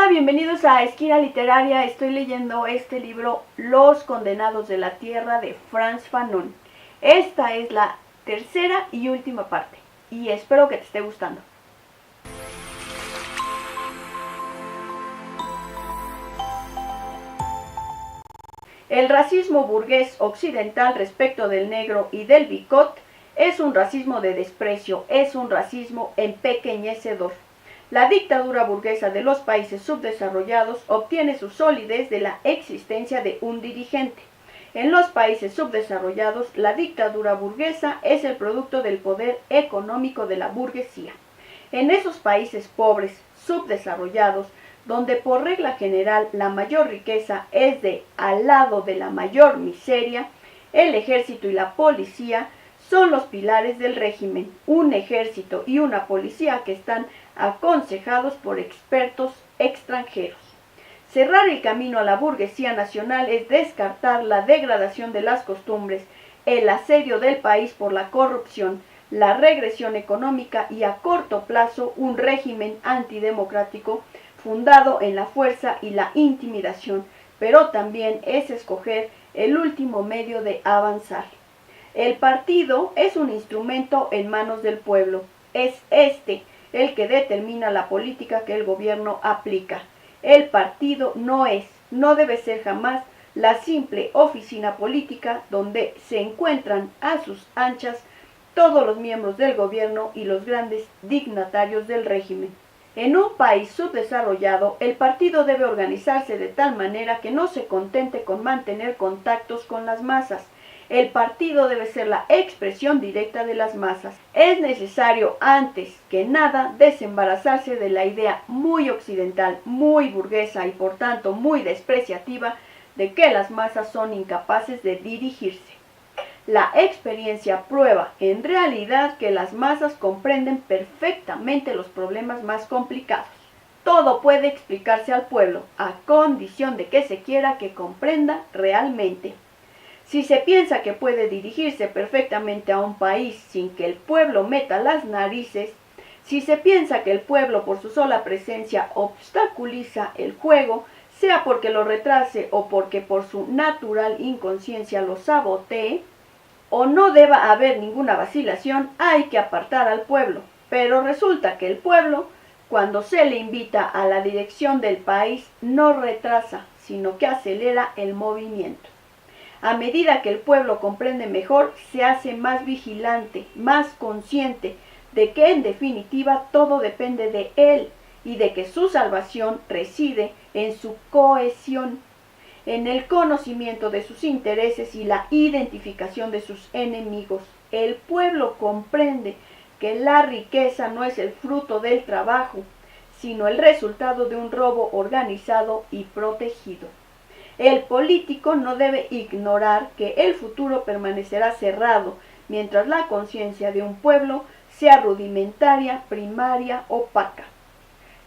bienvenidos a Esquina Literaria. Estoy leyendo este libro, Los Condenados de la Tierra, de Frantz Fanon. Esta es la tercera y última parte, y espero que te esté gustando. El racismo burgués occidental respecto del negro y del bicot es un racismo de desprecio, es un racismo empequeñecedor. La dictadura burguesa de los países subdesarrollados obtiene su solidez de la existencia de un dirigente. En los países subdesarrollados, la dictadura burguesa es el producto del poder económico de la burguesía. En esos países pobres, subdesarrollados, donde por regla general la mayor riqueza es al lado de la mayor miseria, el ejército y la policía son los pilares del régimen, un ejército y una policía que están aconsejados por expertos extranjeros. Cerrar el camino a la burguesía nacional es descartar la degradación de las costumbres, el asedio del país por la corrupción, la regresión económica y a corto plazo un régimen antidemocrático fundado en la fuerza y la intimidación, pero también es escoger el último medio de avanzar. El partido es un instrumento en manos del pueblo. Es este el que determina la política que el gobierno aplica. El partido no debe ser jamás la simple oficina política donde se encuentran a sus anchas todos los miembros del gobierno y los grandes dignatarios del régimen. En un país subdesarrollado, el partido debe organizarse de tal manera que no se contente con mantener contactos con las masas. El partido debe ser la expresión directa de las masas. Es necesario, antes que nada, desembarazarse de la idea muy occidental, muy burguesa y por tanto muy despreciativa de que las masas son incapaces de dirigirse. La experiencia prueba en realidad que las masas comprenden perfectamente los problemas más complicados. Todo puede explicarse al pueblo, a condición de que se quiera que comprenda realmente. Si se piensa que puede dirigirse perfectamente a un país sin que el pueblo meta las narices, si se piensa que el pueblo por su sola presencia obstaculiza el juego, sea porque lo retrase o porque por su natural inconsciencia lo sabotee, o no deba haber ninguna vacilación, hay que apartar al pueblo. Pero resulta que el pueblo, cuando se le invita a la dirección del país, no retrasa, sino que acelera el movimiento. A medida que el pueblo comprende mejor, se hace más vigilante, más consciente de que en definitiva todo depende de él y de que su salvación reside en su cohesión, en el conocimiento de sus intereses y la identificación de sus enemigos. El pueblo comprende que la riqueza no es el fruto del trabajo, sino el resultado de un robo organizado y protegido. El político no debe ignorar que el futuro permanecerá cerrado mientras la conciencia de un pueblo sea rudimentaria, primaria, opaca.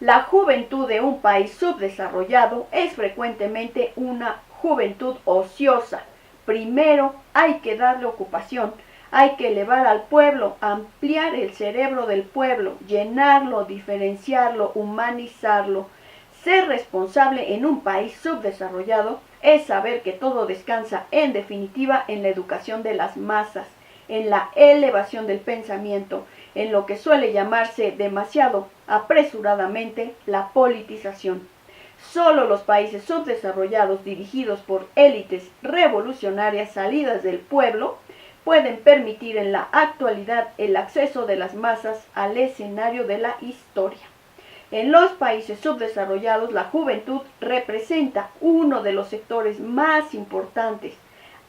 La juventud de un país subdesarrollado es frecuentemente una juventud ociosa. Primero hay que darle ocupación, hay que elevar al pueblo, ampliar el cerebro del pueblo, llenarlo, diferenciarlo, humanizarlo. Ser responsable en un país subdesarrollado es saber que todo descansa en definitiva en la educación de las masas, en la elevación del pensamiento, en lo que suele llamarse demasiado apresuradamente la politización. Solo los países subdesarrollados dirigidos por élites revolucionarias salidas del pueblo pueden permitir en la actualidad el acceso de las masas al escenario de la historia. En los países subdesarrollados, la juventud representa uno de los sectores más importantes.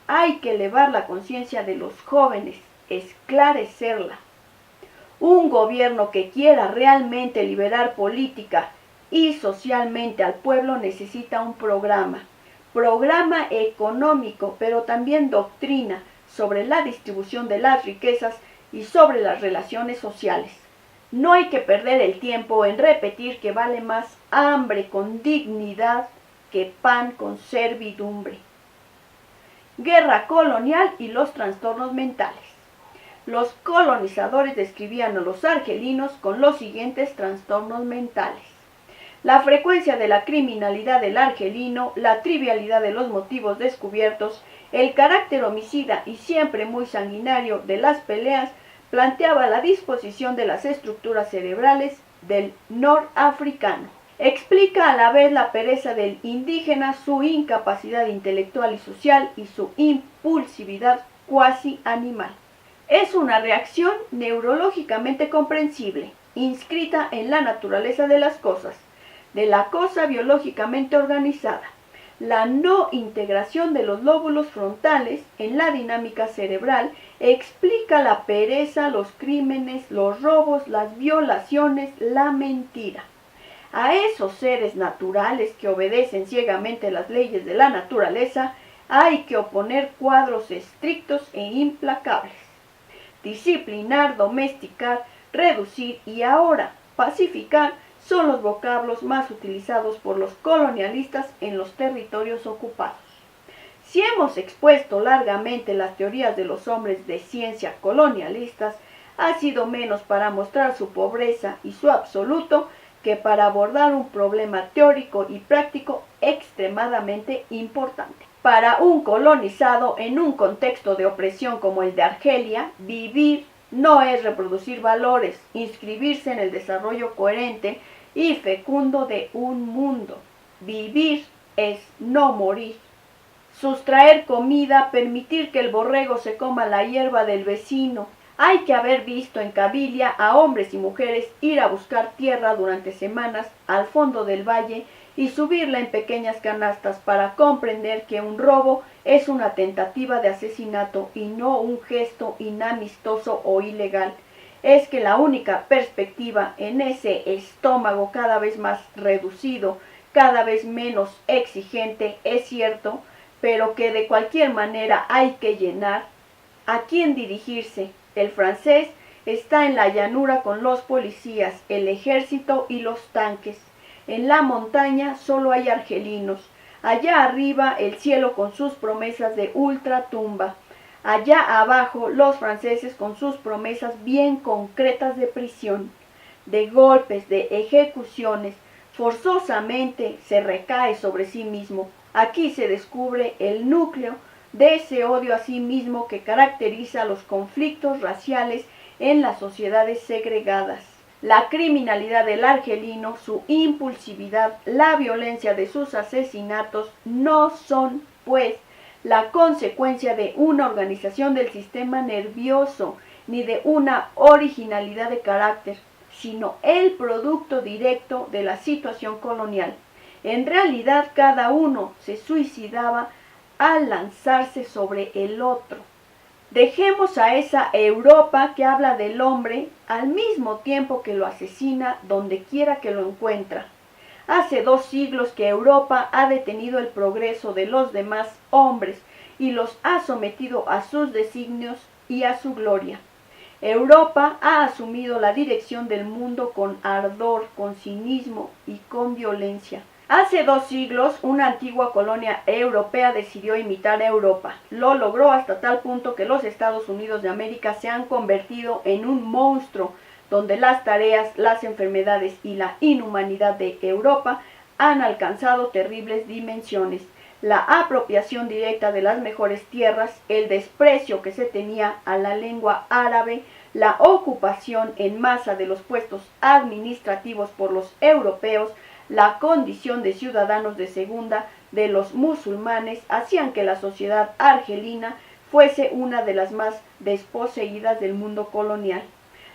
Hay que elevar la conciencia de los jóvenes, esclarecerla. Un gobierno que quiera realmente liberar política y socialmente al pueblo necesita un programa económico, pero también doctrina sobre la distribución de las riquezas y sobre las relaciones sociales. No hay que perder el tiempo en repetir que vale más hambre con dignidad que pan con servidumbre. Guerra colonial y los trastornos mentales. Los colonizadores describían a los argelinos con los siguientes trastornos mentales: La frecuencia de la criminalidad del argelino, la trivialidad de los motivos descubiertos, el carácter homicida y siempre muy sanguinario de las peleas planteaba la disposición de las estructuras cerebrales del norafricano. Explica a la vez la pereza del indígena, su incapacidad intelectual y social y su impulsividad cuasi animal. Es una reacción neurológicamente comprensible, inscrita en la naturaleza de las cosas, de la cosa biológicamente organizada. La no integración de los lóbulos frontales en la dinámica cerebral explica la pereza, los crímenes, los robos, las violaciones, la mentira. A esos seres naturales que obedecen ciegamente las leyes de la naturaleza hay que oponer cuadros estrictos e implacables. Disciplinar, domesticar, reducir y ahora pacificar son los vocablos más utilizados por los colonialistas en los territorios ocupados. Si hemos expuesto largamente las teorías de los hombres de ciencia colonialistas, ha sido menos para mostrar su pobreza y su absoluto que para abordar un problema teórico y práctico extremadamente importante. Para un colonizado en un contexto de opresión como el de Argelia, vivir no es reproducir valores, inscribirse en el desarrollo coherente y fecundo de un mundo. Vivir es no morir. Sustraer comida, permitir que el borrego se coma la hierba del vecino. Hay que haber visto en Cabilia a hombres y mujeres ir a buscar tierra durante semanas al fondo del valle y subirla en pequeñas canastas para comprender que un robo es una tentativa de asesinato y no un gesto inamistoso o ilegal. Es que la única perspectiva en ese estómago cada vez más reducido, cada vez menos exigente, es cierto, pero que de cualquier manera hay que llenar. ¿A quién dirigirse? El francés está en la llanura con los policías, el ejército y los tanques. En la montaña solo hay argelinos. Allá arriba el cielo con sus promesas de ultratumba. Allá abajo los franceses con sus promesas bien concretas de prisión, de golpes, de ejecuciones. Forzosamente se recae sobre sí mismo. Aquí se descubre el núcleo de ese odio a sí mismo que caracteriza los conflictos raciales en las sociedades segregadas. La criminalidad del argelino, su impulsividad, la violencia de sus asesinatos no son, pues, la consecuencia de una organización del sistema nervioso ni de una originalidad de carácter, sino el producto directo de la situación colonial. En realidad, cada uno se suicidaba al lanzarse sobre el otro. Dejemos a esa Europa que habla del hombre al mismo tiempo que lo asesina donde quiera que lo encuentra. Hace 2 siglos que Europa ha detenido el progreso de los demás hombres y los ha sometido a sus designios y a su gloria. Europa ha asumido la dirección del mundo con ardor, con cinismo y con violencia. Hace 2 siglos, una antigua colonia europea decidió imitar a Europa. Lo logró hasta tal punto que los Estados Unidos de América se han convertido en un monstruo donde las tareas, las enfermedades y la inhumanidad de Europa han alcanzado terribles dimensiones. La apropiación directa de las mejores tierras, el desprecio que se tenía a la lengua árabe, la ocupación en masa de los puestos administrativos por los europeos, la condición de ciudadanos de segunda de los musulmanes hacían que la sociedad argelina fuese una de las más desposeídas del mundo colonial.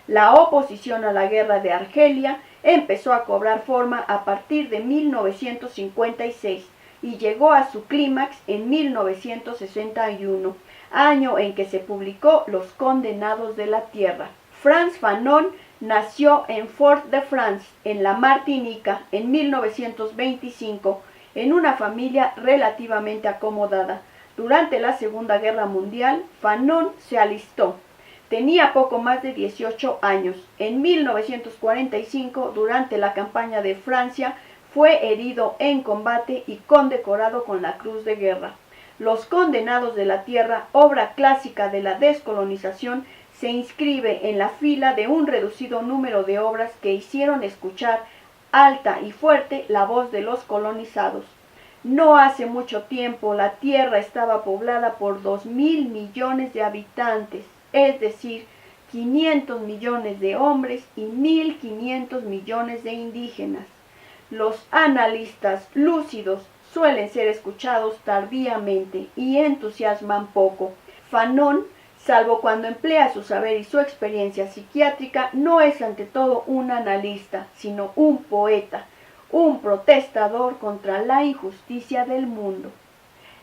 La oposición a la guerra de Argelia empezó a cobrar forma a partir de 1956 y llegó a su clímax en 1961, año en que se publicó Los Condenados de la Tierra. Frantz Fanon nació en Fort-de-France, en la Martinica, en 1925, en una familia relativamente acomodada. Durante la Segunda Guerra Mundial, Fanon se alistó. Tenía poco más de 18 años. En 1945, durante la campaña de Francia, fue herido en combate y condecorado con la Cruz de Guerra. Los Condenados de la Tierra, obra clásica de la descolonización, se inscribe en la fila de un reducido número de obras que hicieron escuchar alta y fuerte la voz de los colonizados. No hace mucho tiempo la Tierra estaba poblada por 2.000 millones de habitantes, es decir, 500 millones de hombres y 1.500 millones de indígenas. Los analistas lúcidos suelen ser escuchados tardíamente y entusiasman poco. Fanon, salvo cuando emplea su saber y su experiencia psiquiátrica, no es ante todo un analista, sino un poeta, un protestador contra la injusticia del mundo.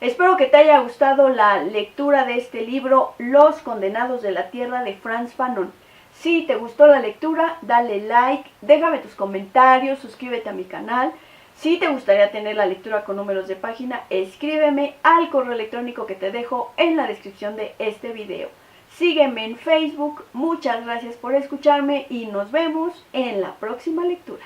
Espero que te haya gustado la lectura de este libro, Los Condenados de la Tierra, de Frantz Fanon. Si te gustó la lectura, dale like, déjame tus comentarios, suscríbete a mi canal. Si te gustaría tener la lectura con números de página, escríbeme al correo electrónico que te dejo en la descripción de este video. Sígueme en Facebook, muchas gracias por escucharme y nos vemos en la próxima lectura.